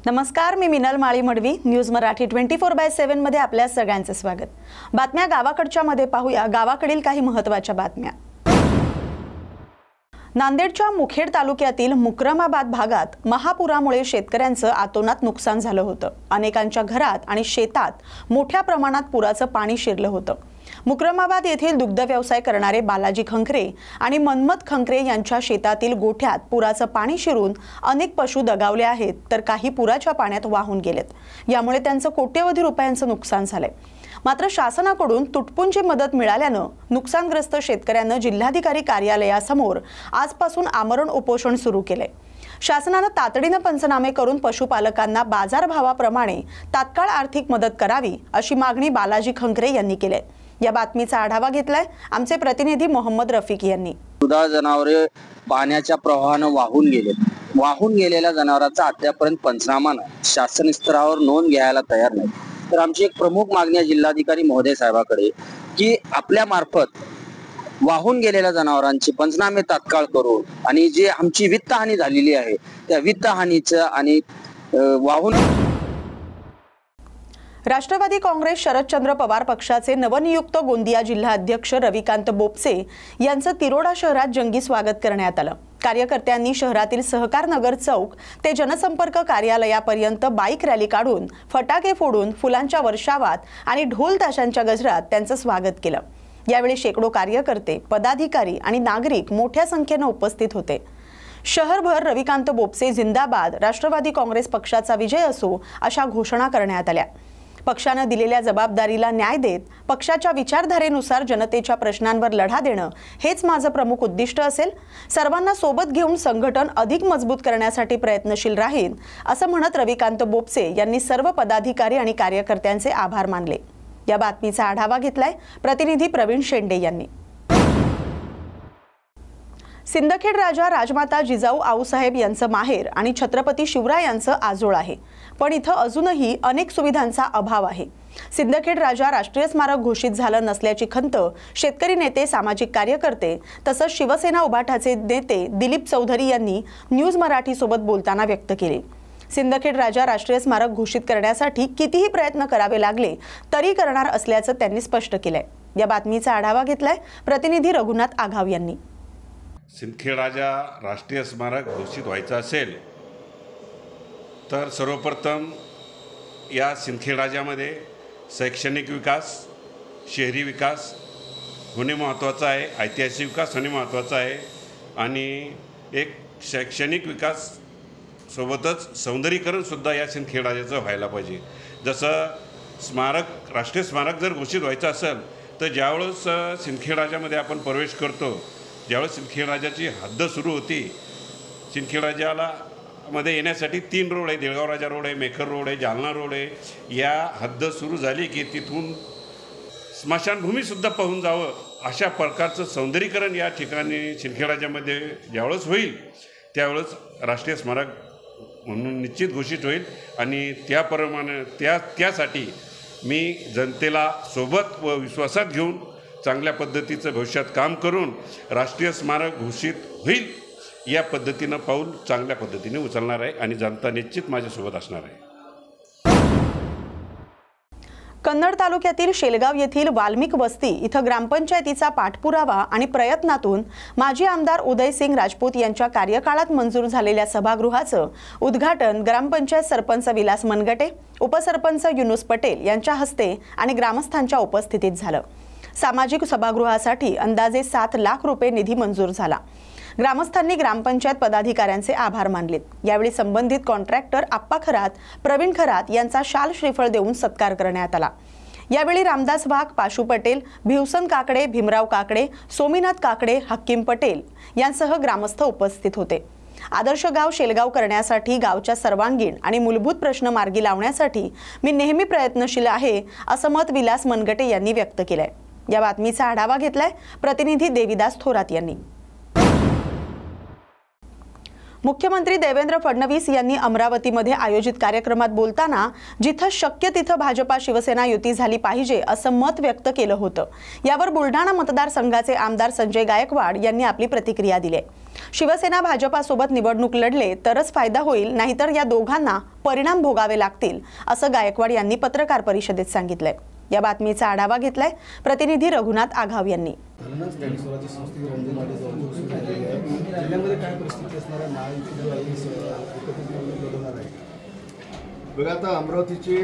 नमस्कार, मी मिनल माळी मडवी. न्यूज मराठी 24/7 मध्ये आपल्या सगळ्यांचे स्वागत. बातम्या गावाकडच्या मध्ये पाहूया गावाकडील काही महत्त्वाच्या बातम्या. नांदेडच्या मुखेड तालुक्यातील मुक्रमाबाद भागात महापुरामुळे शेतकऱ्यांचं आतोनात नुकसान झालं होतं. अनेकांच्या घरात आणि शेतात मोठ्या प्रमाणात पुराचं पाणी शिरलं होतं. मुक्रमाबाद येथील दुग्ध व्यवसाय करणारे बालाजी खंकरे आणि मनमत खंकरे यांच्या शेतातील गोठ्यात पुराचं पाणी शिरून अनेक पशु दगावले आहेत, तर काही पुराच्या पाण्यात वाहून गेलेत. यामुळे त्यांचं कोट्यवधी रुपयांचं नुकसान झालंय. मात्र शासनाकडून तुटपुंजी मदत मिळाल्यानं नुकसानग्रस्त शेतकऱ्यांना जिल्हाधिकारी कार्यालयासमोर आजपासून आमरण उपोषण सुरू केले. शासनाने तातडीने पंचनामे करून पशुपालकांना बाजारभावाप्रमाणे तात्काळ आर्थिक मदत करावी अशी मागणी बालाजी खंकरे यांनी केली. या बातमीचा आढावा घेतलाय आमचे प्रतिनिधी मोहम्मद रफिक यांनी. दुधाळ जनावरे पाण्याच्या प्रवाहानं वाहून गेलेल्या जनावरांचा अद्यापर्यंत पंचनामा शासन स्तरावर नोंद घ्यायला तयार नाही. तर आमची एक प्रमुख मागणी आहे जिल्हाधिकारी महोदय साहेबांकडे की आपल्या मार्फत वाहून गेलेल्या जनावरांचे पंचनामे तात्काळ करून आणि जे आमची वित्तहानी झालेली आहे त्या वित्तहानीचं आणि वाहून. राष्ट्रवादी काँग्रेस शरदचंद्र पवार पक्षाचे नवनियुक्त गोंदिया जिल्हा अध्यक्ष रविकांत बोपसे यांचं तिरोडा शहरात जंगी स्वागत करण्यात आलं. कार्यकर्त्यांनी शहरातील सहकार नगर चौक ते जनसंपर्क कार्यालयापर्यंत बाईक रॅली काढून फटाके फोडून फुलांच्या वर्षावात आणि ढोल ताशांच्या गजरात त्यांचं स्वागत केलं. यावेळी शेकडो कार्यकर्ते, पदाधिकारी आणि नागरिक मोठ्या संख्येने उपस्थित होते. शहरभर रविकांत बोपसे जिंदाबाद, राष्ट्रवादी काँग्रेस पक्षाचा विजय असो अशा घोषणा करण्यात आल्या. पक्षाने दिलेल्या जबाबदारीला न्याय देत पक्षाच्या विचारधारेनुसार जनतेच्या प्रश्नांवर लढा देणं हेच माझं प्रमुख उद्दिष्ट असेल. सर्वांना सोबत घेऊन संघटन अधिक मजबूत करण्यासाठी प्रयत्नशील राहीन असं म्हणत रविकांत बोपसे यांनी सर्व पदाधिकारी आणि कार्यकर्त्यांचे आभार मानले. या बातमीचा आढावा घेतलाय प्रतिनिधी प्रवीण शेंडे यांनी. सिंदखेड राजा राजमाता जिजाऊ आऊसाहेब यांचं माहेर आणि छत्रपती शिवरायांचं आजोळ आहे, पण इथं अजूनही अनेक सुविधांचा अभाव आहे. सिंदखेड राजा राष्ट्रीय स्मारक घोषित झालं नसल्याची खंत शेतकरी नेते, सामाजिक कार्यकर्ते तसंच शिवसेना उभाटाचे नेते दिलीप चौधरी यांनी न्यूज मराठी सोबत बोलताना व्यक्त केली. सिंदखेड राजा राष्ट्रीय स्मारक घोषित करण्यासाठी कितीही प्रयत्न करावे लागले तरी करणार असल्याचं त्यांनी स्पष्ट केलंय. या बातमीचा आढावा घेतलाय प्रतिनिधी रघुनाथ आघाव यांनी. सिंदखेड राजा राष्ट्रीय स्मारक घोषित व्हायचं असेल तर सर्वप्रथम या सिंदखेड राजामध्ये शैक्षणिक विकास, शहरी विकास होणे महत्त्वाचं आहे, ऐतिहासिक विकास होणे महत्त्वाचं आहे आणि एक शैक्षणिक विकास सोबतच सौंदर्यीकरणसुद्धा या सिंदखेड राजाचं व्हायला पाहिजे. जसं राष्ट्रीय स्मारक जर घोषित व्हायचं असेल तर ज्यावेळेस सिंदखेड राजामध्ये आपण प्रवेश करतो, ज्यावेळेस सिंदखेड राजाची हद्द सुरू होती, सिंदखेड राजाला मध्ये येण्यासाठी 3 रोड आहे, देळगाव राजा रोड आहे, मेखर रोड आहे, जालना रोड आहे. या हद्द सुरू झाली की तिथून स्मशानभूमीसुद्धा पाहून जावं अशा प्रकारचं सौंदर्यीकरण या ठिकाणी सिंदखेड राजामध्ये ज्यावेळेस होईल त्यावेळेस राष्ट्रीय स्मारक म्हणून निश्चित घोषित होईल आणि त्याप्रमाणे त्यासाठी मी जनतेला सोबत व विश्वासात घेऊन चांगल्या पद्धतीचं भविष्यात काम करून राष्ट्रीय स्मारक घोषित होईल या पद्धतीनं पाऊल चांगल्या पद्धतीने उचलणार आहे आणि जनता निश्चित माझ्यासोबत असणार आहे. कन्नड तालुक्यातील शेलगाव येथील वाल्मिक वस्ती इथं ग्रामपंचायतीचा पाठपुरावा आणि प्रयत्नातून माजी आमदार उदयसिंग राजपूत यांच्या कार्यकाळात मंजूर झालेल्या सभागृहाचं उद्घाटन ग्रामपंचायत सरपंच विलास मनगटे, उपसरपंच युनुस पटेल यांच्या हस्ते आणि ग्रामस्थांच्या उपस्थितीत झालं. सामाजिक सभागृहासाठी अंदाजे 7 लाख रुपये निधी मंजूर झाला. ग्रामस्थांनी ग्रामपंचायत पदाधिकाऱ्यांचे आभार मानले. यावेळी संबंधित कॉन्ट्रॅक्टर आप्पा खरात, प्रवीण खरात यांचा शाल श्रीफळ देऊन सत्कार करण्यात आला. यावेळी रामदास वाघ, पाशू पटेल, भिवसन काकडे, भीमराव काकडे, सोमीनाथ काकडे, हकीम पटेल यांसह ग्रामस्थ उपस्थित होते. आदर्श गाव शेलगाव करण्यासाठी गावच्या सर्वांगीण आणि मूलभूत प्रश्न मार्गी लावण्यासाठी मी नेहमी प्रयत्नशील आहे असं मत विलास मनगटे यांनी व्यक्त केलंय. या बातमीचा आढावा घेतलाय प्रतिनिधी देविदास थोरात यांनी. मुख्यमंत्री देवेंद्र फडणवीस यांनी अमरावतीमध्ये आयोजित कार्यक्रमात बोलताना जिथं शक्य तिथं भाजपा शिवसेना युती झाली पाहिजे असं मत व्यक्त केलं होतं। यावर बुलढाणा मतदारसंघाचे आमदार संजय गायकवाड यांनी आपली प्रतिक्रिया दिली। शिवसेना भाजपासोबत निवडणूक लढले तरच फायदा होईल, नाहीतर या दोघांना परिणाम भोगावे लागतील असं गायकवाड यांनी पत्रकार परिषदेत सांगितलंय। या बातमीचा आढावा घेतलाय प्रतिनिधी रघुनाथ आघाव यांनी। बघा, आता अमरावतीचे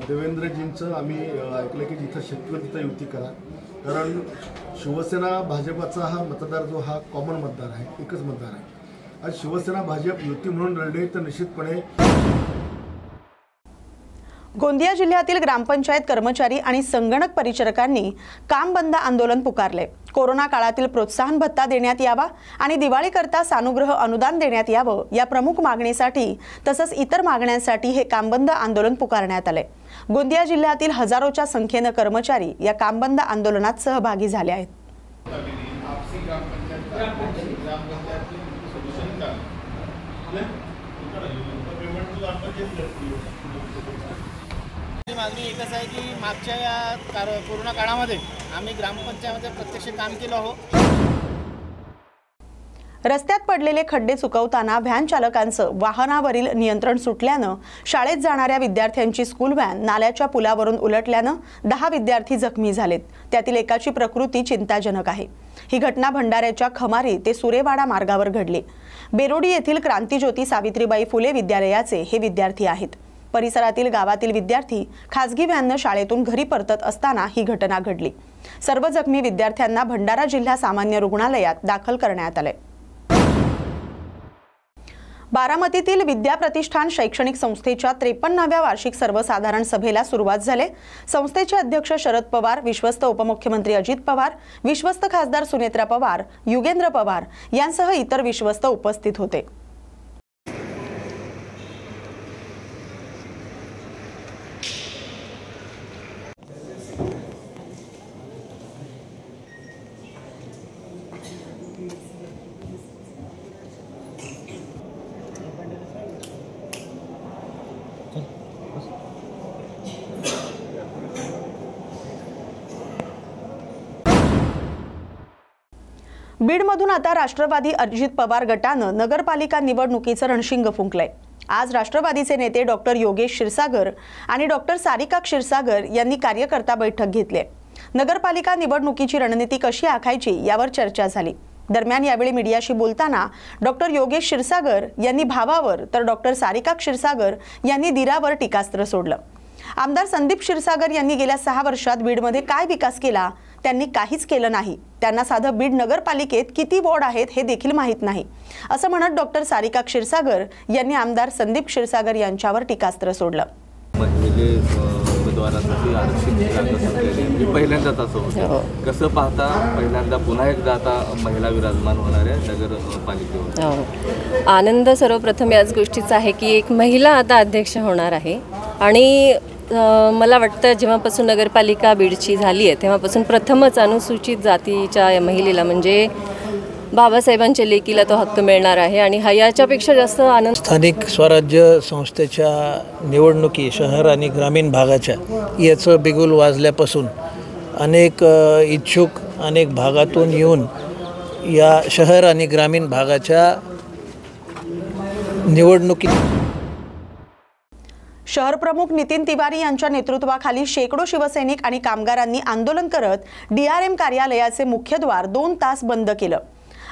देवेंद्रजींचं आम्ही ऐकलं की जिथं शक्य तिथं युती करा, कारण शिवसेना भाजपाचा हा मतदार जो हा कॉमन मतदार आहे, एकच मतदार आहे। आज शिवसेना भाजप युती म्हणून लढले तर निश्चितपणे गोंदिया जिल्ह्यातील ग्रामपंचायत कर्मचारी आणि संगणक परिचारकांनी काम बंद आंदोलन पुकारले। कोरोना काळातील प्रोत्साहन भत्ता देण्यात यावा आणि दिवाळीकरता सानुग्रह अनुदान देण्यात यावं या प्रमुख मागणीसाठी तसंच इतर मागण्यांसाठी हे काम बंद आंदोलन पुकारण्यात आले। गोंदिया जिल्ह्यातील हजारोच्या संख्येने कर्मचारी या काम बंद आंदोलनात सहभागी झाले आहेत। मागणी एकच आहे की मागच्या या कोरोना काळामध्ये आम्ही ग्रामपंचायतीमध्ये प्रत्यक्ष काम केलं हो। रस्त्यात पडलेले खड्डे चुकवताना व्हॅन चालकांचं वाहनावरील नियंत्रण सुटल्यानं शाळेत जाणाऱ्या विद्यार्थ्यांची स्कूल व्हॅन नाल्याच्या पुलावरून उलटल्यानं 10 विद्यार्थी जखमी झालेत। त्यातील एकाची प्रकृती चिंताजनक आहे। ही घटना भंडाऱ्याच्या खमारी ते सुरेवाडा मार्गावर घडली। बेरोडी येथील क्रांतिज्योती सावित्रीबाई फुले विद्यालयाचे हे विद्यार्थी आहेत। परिसरातील गावातील विद्यार्थी खासगी व्हॅनने शाळेतून घरी परतत असताना ही घटना घडली। सर्व जखमी विद्यार्थ्यांना भंडारा जिल्हा सामान्य रुग्णालयात दाखल करण्यात आले। बारामतीतील विद्या प्रतिष्ठान शैक्षणिक संस्थेच्या 53व्या वार्षिक सर्वसाधारण सभेला सुरुवात झाली। संस्थेचे अध्यक्ष शरद पवार, विश्वस्त उपमुख्यमंत्री अजित पवार, विश्वस्त खासदार सुनेत्रा पवार, युगेंद्र पवार यांसह इतर विश्वस्त उपस्थित होते। बीडमधून आता राष्ट्रवादी अजित पवार गटानं नगरपालिका निवडणुकीचं रणशिंग फुंकलंय। आज राष्ट्रवादीचे नेते डॉक्टर योगेश क्षीरसागर आणि डॉक्टर सारिका क्षीरसागर यांनी कार्यकर्ता बैठक घेतली। नगरपालिका निवडणुकीची रणनीती कशी आखायची यावर चर्चा झाली। दरम्यान यावेळी मीडियाशी बोलताना डॉक्टर योगेश क्षीरसागर यांनी भावावर तर डॉक्टर सारिका क्षीरसागर यांनी दीरावर टीकास्त्र सोडलं। आमदार संदीप क्षीरसागर यांनी गेल्या 6 वर्षात बीडमध्ये काय विकास केला? त्यांनी काहीच केलं नाही। त्यांना साधं बीड नगरपालिकेत किती वॉर्ड आहेत हे देखील माहित नाही असं म्हणत डॉक्टर सारिका क्षीरसागर यांनी आमदार संदीप क्षीरसागर यांच्यावर टीकास्त्र सोडलं। उमेदवारांसाठी आरक्षित जागा सुटलेली मी पहिल्यांदाच असं होतं। कसं पाहता पहिल्यांदा पुन्हा एकदा आता महिला विराजमान होणाऱ्या नगरपालिकेवर आनंद सर्वप्रथम याच गोष्टीचा आहे की एक महिला आता अध्यक्ष होणार आहे आणि मला वाटतं जेव्हापासून नगरपालिका बीडची झाली आहे तेव्हापासून प्रथमच अनुसूचित जातीच्या महिलेला म्हणजे बाबासाहेबांच्या लेकीला तो हक्क मिळणार आहे आणि याच्यापेक्षा जास्त आनंद स्थानिक स्वराज्य संस्थेच्या निवडणुकी शहर आणि ग्रामीण भागाच्या याचं बिगुल वाजल्यापासून अनेक इच्छुक अनेक भागातून येऊन या शहर आणि ग्रामीण भागाच्या निवडणुकी शहर प्रमुख नितीन तिवारी यांच्या नेतृत्वाखाली शेकडो शिवसैनिक आणि कामगारांनी आंदोलन करत डीआरएम कार्यालयाचे मुख्य द्वार 2 तास बंद केलं।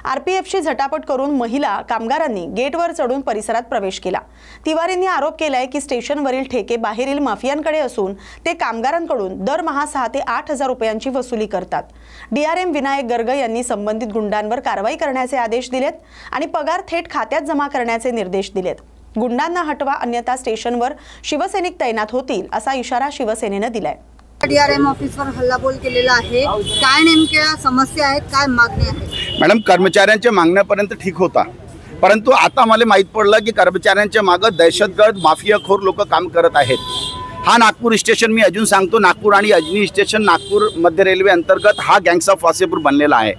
आरपीएफची झटापट करून महिला कामगारांनी गेटवर चढून परिसरात प्रवेश केला। तिवारींनी आरोप केलाय की स्टेशनवरील ठेके बाहेरील माफियांकडे असून ते कामगारांकडून दरमहा 6 ते 8 हजार रुपयांची वसुली करतात। डीआरएम विनायक गर्ग यांनी संबंधित गुंडांवर कारवाई करण्याचे आदेश दिलेत आणि पगार थेट खात्यात जमा करण्याचे निर्देश दिलेत। गुंडांना हटवा अन्यथा स्टेशनवर शिवसैनिक तैनात होतील असा इशारा शिवसेनेने दिलाय। डीआरएम ऑफिसवर हल्लाबोल केलेला आहे। काय नेमक्या समस्या आहेत, काय मागणी आहे? मॅडम, कर्मचाऱ्यांच्या मागण्यापर्यंत ठीक होता, परंतु आता मला माहित पडलं की कर्मचाऱ्यांच्या मागे दहशतगर्द माफियाखोर लोक काम करत आहेत। हा नागपूर स्टेशन मी अजून सांगतो, नागपूर आणि अजनी स्टेशन नागपूर मध्य रेल्वे अंतर्गत हा गँग्स ऑफ वासेपूर बनलेला आहे।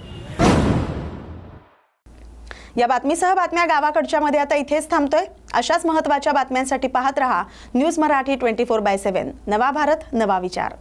या बातमीसह बातम्या गावाकडच्या मध्ये आता इथेच थांबतोय। अशाच महत्त्वाच्या बातम्यांसाठी पाहत रहा न्यूज मराठी 24/7। नवा भारत नवा विचार।